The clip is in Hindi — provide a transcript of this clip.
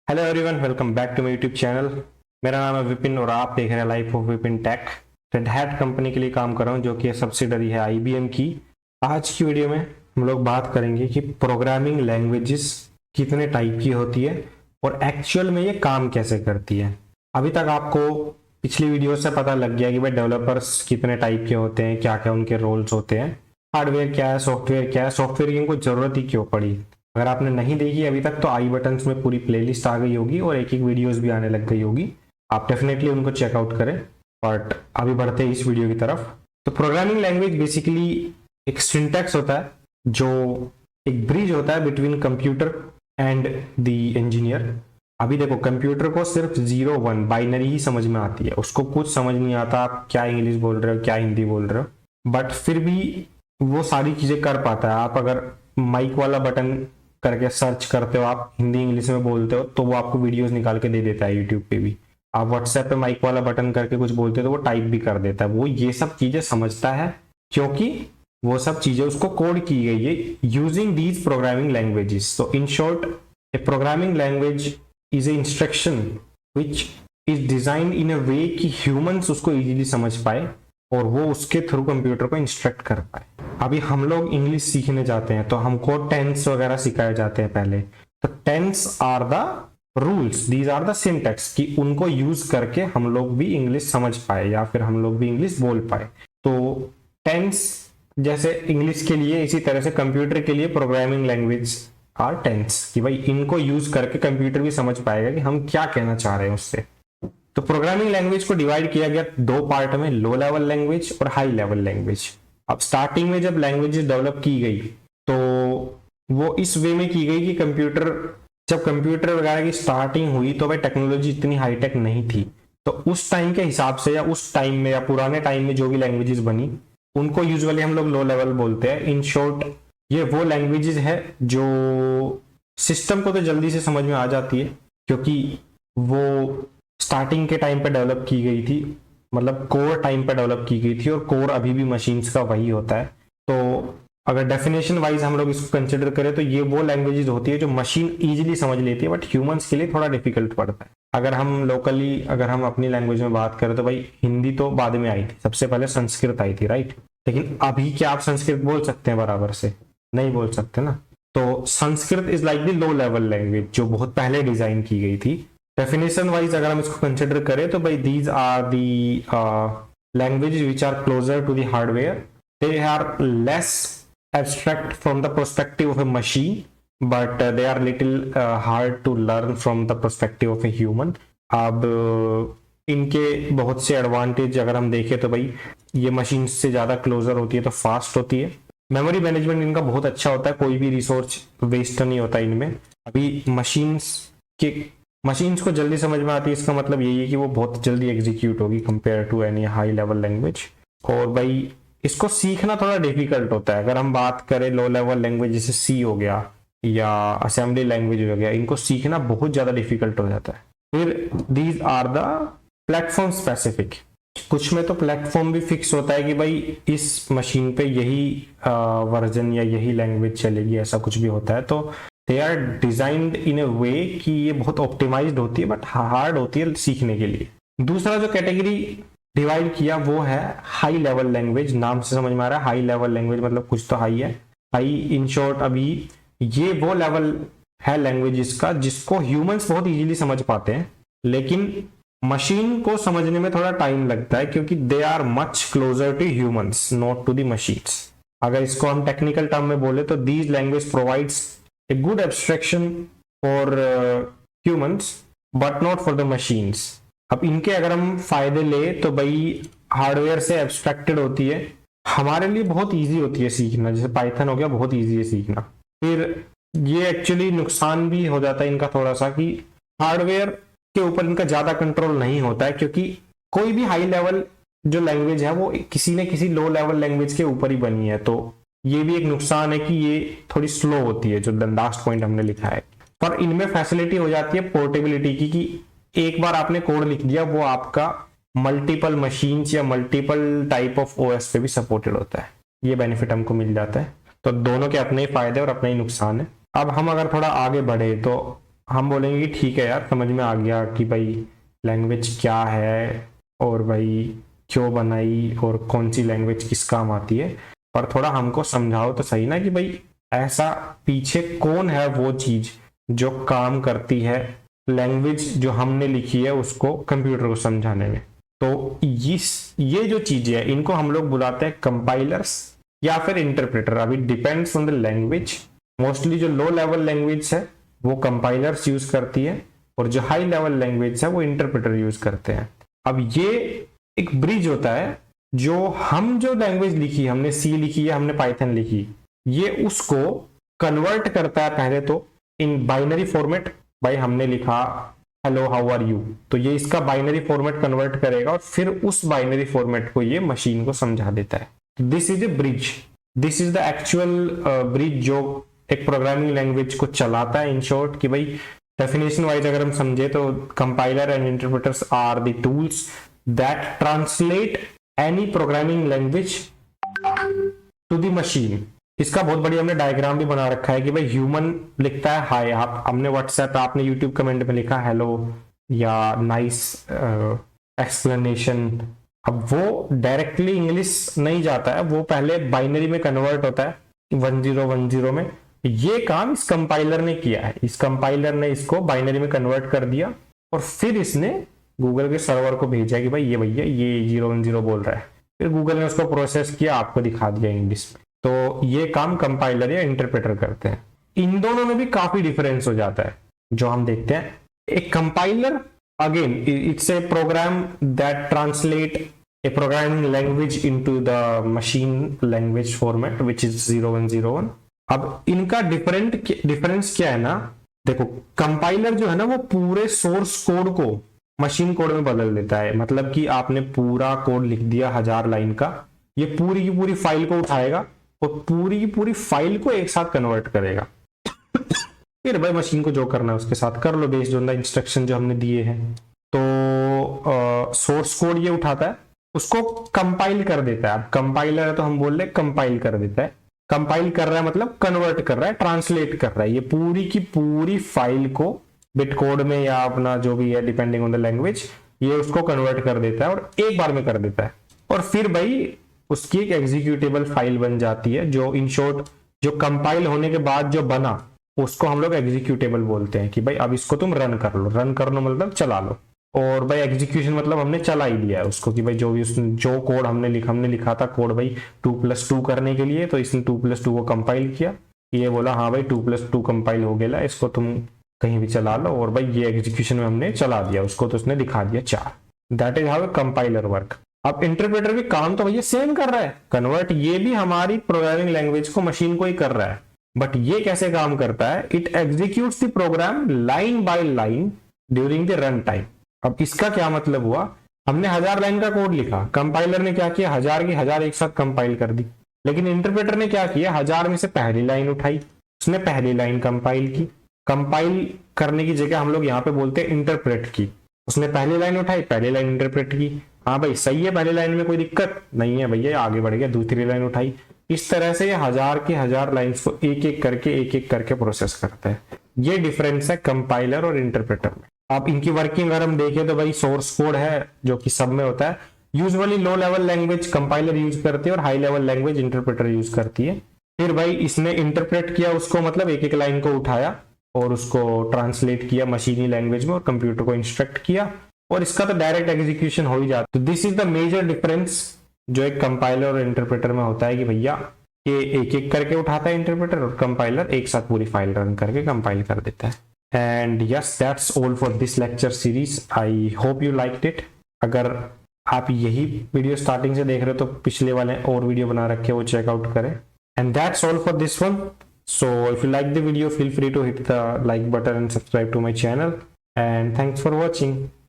Hello everyone, welcome back to my YouTube channel. मेरा नाम है विपिन और आप देख रहे हैं life of Vipin tech. Red Hat company के लिए काम कर रहा हूं, जो कि सब्सिडरी है आईबीएम की। आज की वीडियो में हम लोग बात करेंगे कि प्रोग्रामिंग लैंग्वेजेस कितने टाइप की होती है और एक्चुअल में ये काम कैसे करती है। अभी तक आपको पिछली वीडियो से पता लग गया कि भाई डेवलपर्स कितने टाइप के होते हैं, क्या क्या उनके रोल्स होते हैं, हार्डवेयर क्या है, सॉफ्टवेयर क्या है, सॉफ्टवेयर की उनको जरूरत ही क्यों पड़ी। अगर आपने नहीं देखी अभी तक तो आई बटन्स में पूरी प्लेलिस्ट आ गई होगी और एक एक वीडियोस भी आने लग गई होगी। आप डेफिनेटली उनको चेकआउट करें। बट अभी बढ़ते हैं इस वीडियो की तरफ। तो प्रोग्रामिंग लैंग्वेज बेसिकली एक सिंटैक्स होता है, जो एक ब्रिज होता है between computer and the engineer. अभी देखो, कंप्यूटर को सिर्फ 0 1 बाइनरी ही समझ में आती है, उसको कुछ समझ नहीं आता आप क्या इंग्लिश बोल रहे हो क्या हिंदी बोल रहे हो, बट फिर भी वो सारी चीजें कर पाता है। आप अगर माइक वाला बटन करके सर्च करते हो, आप हिंदी इंग्लिश में बोलते हो तो वो आपको वीडियोस निकाल के दे देता है यूट्यूब पे भी। आप व्हाट्सएप पे माइक वाला बटन करके कुछ बोलते हो तो वो टाइप भी कर देता है। वो ये सब चीजें समझता है क्योंकि वो सब चीजें उसको कोड की गई है यूजिंग दीज प्रोग्रामिंग लैंग्वेजेस। तो in short, a programming language is a instruction which is design in a way कि ह्यूमंस उसको इजीली समझ पाए और वो उसके थ्रू कंप्यूटर को इंस्ट्रक्ट कर पाए। अभी हम लोग इंग्लिश सीखने जाते हैं तो हमको टेंस वगैरह सिखाए जाते हैं पहले। तो tense are the rules, these are the syntax, कि उनको यूज करके हम लोग भी इंग्लिश समझ पाए या फिर हम लोग भी इंग्लिश बोल पाए। तो टेंस जैसे इंग्लिश के लिए, इसी तरह से कंप्यूटर के लिए प्रोग्रामिंग लैंग्वेज आर टेंस, कि भाई इनको यूज करके कंप्यूटर भी समझ पाएगा कि हम क्या कहना चाह रहे हैं उससे। तो प्रोग्रामिंग लैंग्वेज को डिवाइड किया गया दो पार्ट में, लो लेवल लैंग्वेज और हाई लेवल लैंग्वेज। अब स्टार्टिंग में जब लैंग्वेजेस डेवलप की गई तो वो इस वे में की गई कि जब कंप्यूटर वगैरह की स्टार्टिंग हुई तो भाई टेक्नोलॉजी इतनी हाईटेक नहीं थी। तो उस टाइम के हिसाब से या उस टाइम में या पुराने टाइम में जो भी लैंग्वेजेस बनी उनको यूजुअली हम लोग लो लेवल बोलते हैं। इन शॉर्ट, ये वो लैंग्वेजेस है जो सिस्टम को तो जल्दी से समझ में आ जाती है क्योंकि वो स्टार्टिंग के टाइम पे डेवलप की गई थी, मतलब कोर टाइम पे डेवलप की गई थी और कोर अभी भी मशीन्स का वही होता है। तो अगर डेफिनेशन वाइज हम लोग इसको कंसिडर करें तो ये वो लैंग्वेजेस होती है जो मशीन इजीली समझ लेती है, बट ह्यूमंस के लिए थोड़ा डिफिकल्ट पड़ता है। अगर हम अपनी लैंग्वेज में बात करें तो भाई हिंदी तो बाद में आई थी, सबसे पहले संस्कृत आई थी, राइट। लेकिन अभी क्या आप संस्कृत बोल सकते हैं बराबर से? नहीं बोल सकते ना। तो Sanskrit is like the low level language जो बहुत पहले डिजाइन की गई थी। डेफिनेशन वाइज अगर हम इसको कंसिडर करें तो भाई these are the languages which are closer to the hardware, they are less abstract from the perspective of a machine, but they are little hard to learn from the perspective of a human. अब इनके बहुत से एडवांटेज अगर हम देखें तो भाई ये मशीन से ज़्यादा क्लोजर होती है तो फास्ट होती है। मेमोरी मैनेजमेंट इनका बहुत अच्छा होता है, कोई भी रिसोर्स वेस्ट नहीं होता इनमें। अभी मशीन्स को जल्दी समझ में आती है, इसका मतलब यही है कि वो बहुत जल्दी एग्जीक्यूट होगी compare to any high level language. और भाई इसको सीखना थोड़ा डिफिकल्ट होता है। अगर हम बात करें लो लेवल लैंग्वेज जैसे सी हो गया या असेंबली लैंग्वेज हो गया, इनको सीखना बहुत ज्यादा डिफिकल्ट हो जाता है। फिर these are the platform specific, कुछ में तो प्लेटफॉर्म भी फिक्स होता है कि भाई इस मशीन पे यही वर्जन या यही लैंग्वेज चलेगी, ऐसा कुछ भी होता है। तो they are designed in a way कि ये बहुत ऑप्टिमाइज्ड होती है बट हार्ड होती है सीखने के लिए। दूसरा जो कैटेगरी डिवाइड किया वो है हाई लेवल लैंग्वेज। नाम से समझ में आ रहा है हाई लेवल लैंग्वेज मतलब कुछ तो हाई है। हाई इन शॉर्ट, अभी ये वो लेवल है लैंग्वेजेस का जिसको ह्यूमंस बहुत इजीली समझ पाते हैं, लेकिन मशीन को समझने में थोड़ा टाइम लगता है क्योंकि they are much closer to humans not to the machines. अगर इसको हम टेक्निकल टर्म में बोले तो these language provides a good abstraction for humans but not for the machines. अब इनके अगर हम फायदे ले तो भाई हार्डवेयर से एब्स्ट्रैक्टेड होती है, हमारे लिए बहुत इजी होती है सीखना, जैसे पाइथन हो गया बहुत इजी है सीखना। फिर ये एक्चुअली नुकसान भी हो जाता है इनका थोड़ा सा कि हार्डवेयर के ऊपर इनका ज्यादा कंट्रोल नहीं होता है क्योंकि कोई भी हाई लेवल जो लैंग्वेज है वो किसी न किसी लो लेवल लैंग्वेज के ऊपर ही बनी है। तो ये भी एक नुकसान है कि ये थोड़ी स्लो होती है, जो लास्ट पॉइंट हमने लिखा है। पर इनमें फैसिलिटी हो जाती है पोर्टेबिलिटी की, कि एक बार आपने कोड लिख दिया वो आपका मल्टीपल मशीन्स या मल्टीपल टाइप ऑफ ओएस पे भी सपोर्टेड होता है। ये बेनिफिट हमको मिल जाता है। तो दोनों के अपने ही फायदे और अपने ही नुकसान है। अब हम अगर थोड़ा आगे बढ़े तो हम बोलेंगे कि ठीक है यार, समझ में आ गया कि भाई लैंग्वेज क्या है और भाई क्यों बनाई और कौन सी लैंग्वेज किस काम आती है, पर थोड़ा हमको समझाओ तो सही ना कि भाई ऐसा पीछे कौन है वो चीज जो काम करती है लैंग्वेज जो हमने लिखी है उसको कंप्यूटर को समझाने में। तो ये जो चीजें है इनको हम लोग बुलाते हैं कंपाइलर्स या फिर इंटरप्रेटर। अभी depends on the language. Mostly जो लो लेवल लैंग्वेज है वो कंपाइलर्स यूज करती है और जो हाई लेवल लैंग्वेज है वो इंटरप्रेटर यूज करते हैं। अब ये एक ब्रिज होता है जो हम जो लैंग्वेज लिखी, हमने सी लिखी है, हमने पाइथन लिखी, ये उसको कन्वर्ट करता है पहले तो इन बाइनरी फॉर्मेट। भाई हमने लिखा हेलो हाउ आर यू, तो ये इसका बाइनरी फॉर्मेट कन्वर्ट करेगा और फिर उस बाइनरी फॉर्मेट को ये मशीन को समझा देता है। This is a bridge, this is the actual bridge जो एक प्रोग्रामिंग लैंग्वेज को चलाता है। इन शॉर्ट कि भाई डेफिनेशन वाइज अगर हम समझे तो compiler and interpreters are the tools that translate any programming language to the machine. इसका बहुत बढ़िया हमने डायग्राम भी बना रखा है कि भाई ह्यूमन लिखता है हाय, आप हमने व्हाट्सएप पे, आपने यूट्यूब कमेंट में लिखा हेलो या नाइस एक्सप्लेनेशन। अब वो डायरेक्टली इंग्लिश नहीं जाता है, वो पहले बाइनरी में कन्वर्ट होता है 1010 में। ये काम इस कंपाइलर ने किया है, इस कंपाइलर ने इसको बाइनरी में कन्वर्ट कर दिया और फिर इसने गूगल के सर्वर को भेजा कि भाई ये भैया ये 010 बोल रहा है। फिर गूगल ने उसको प्रोसेस किया, आपको दिखा दिया इंग्लिश में। तो ये काम कंपाइलर या इंटरप्रेटर करते हैं। इन दोनों में भी काफी डिफरेंस हो जाता है जो हम देखते हैं। एक compiler again it's a program that translate a programming language into the machine language format which is 0101। अब इनका डिफरेंस क्या है ना, देखो कंपाइलर जो है ना वो पूरे सोर्स कोड को मशीन कोड में बदल देता है। मतलब कि आपने पूरा कोड लिख दिया 1000 लाइन का, ये पूरी की पूरी फाइल को उठाएगा और पूरी की पूरी फाइल को एक साथ कन्वर्ट करेगा। फिर भाई मशीन को जो करना है उसके साथ कर लो बेस्ड ऑन द इंस्ट्रक्शन जो हमने दिए हैं। तो सोर्स कोड ये उठाता है, उसको कंपाइल कर देता है। अब कंपाइलर है तो हम बोल रहे कंपाइल कर देता है। कंपाइल कर रहा है मतलब कन्वर्ट कर रहा है, ट्रांसलेट कर रहा है। ये पूरी की पूरी फाइल को बिट कोड में या अपना जो भी है डिपेंडिंग ऑन द लैंग्वेज, ये उसको कन्वर्ट कर देता है और एक बार में कर देता है। और फिर भाई उसकी एक एग्जीक्यूटेबल फाइल बन जाती है जो इन शॉर्ट जो कंपाइल होने के बाद जो बना उसको हम लोग एग्जीक्यूटेबल बोलते हैं कि भाई अब इसको तुम रन कर लो। रन कर लो मतलब चला लो। और भाई एग्जीक्यूशन मतलब हमने चला ही दिया है उसको कि भाई जो भी जो कोड हमने लिखा था कोड भाई 2+2 करने के लिए, तो इसने 2+2 को कंपाइल किया। ये बोला हाँ भाई 2+2 कंपाइल हो गया, इसको तुम कहीं भी चला लो। और भाई ये एग्जीक्यूशन में हमने चला दिया उसको, तो उसने दिखा दिया 4। That is how a compiler work. अब इंटरप्रेटर भी काम तो भैया सेम कर रहा है, कन्वर्ट ये भी हमारी प्रोग्रामिंग लैंग्वेज को मशीन को ही कर रहा है। बट ये कैसे काम करता है, it executes the program line by line during the run time. अब इसका क्या मतलब हुआ, हमने 1000 लाइन का कोड लिखा, कंपाइलर ने क्या किया 1000 की 1000 एक साथ कंपाइल कर दी। लेकिन इंटरप्रेटर ने क्या किया, 1000 में से पहली लाइन उठाई, उसने पहली लाइन कंपाइल की। कंपाइल करने की जगह हम लोग यहाँ पे बोलते हैं इंटरप्रेट की। उसने पहली लाइन उठाई, पहली लाइन इंटरप्रेट की। हाँ भाई सही है, पहली लाइन में कोई दिक्कत नहीं है भैया, आगे बढ़ गया, दूसरी लाइन उठाई। इस तरह से ये 1000 की 1000 लाइंस को एक एक करके प्रोसेस करता है। ये डिफरेंस है कंपाइलर और इंटरप्रेटर में। अब इनकी वर्किंग अगर हम देखें तो भाई सोर्स कोड है जो कि सब में होता है। Usually low level language compiler use करती है और high level language interpreter use करती है। फिर भाई इसने इंटरप्रेट किया उसको, मतलब एक एक लाइन को उठाया और उसको ट्रांसलेट किया मशीनी लैंग्वेज में और कंप्यूटर को इंस्ट्रक्ट किया, और इसका तो डायरेक्ट एग्जीक्यूशन हो ही जाता है। तो this is the major difference जो एक कंपाइलर और इंटरप्रेटर में होता है कि भैया ये एक एक करके उठाता है इंटरप्रेटर, और कंपाइलर एक साथ पूरी फाइल रन करके कंपाइल कर देता है। And yes that's all for this lecture series. I hope you liked it. अगर आप यही वीडियो स्टार्टिंग से देख रहे हो तो पिछले वाले और वीडियो बना रखे वो चेकआउट करें। And that's all for this one. So if you like the video, feel free to hit the like button and subscribe to my channel. And thanks for watching.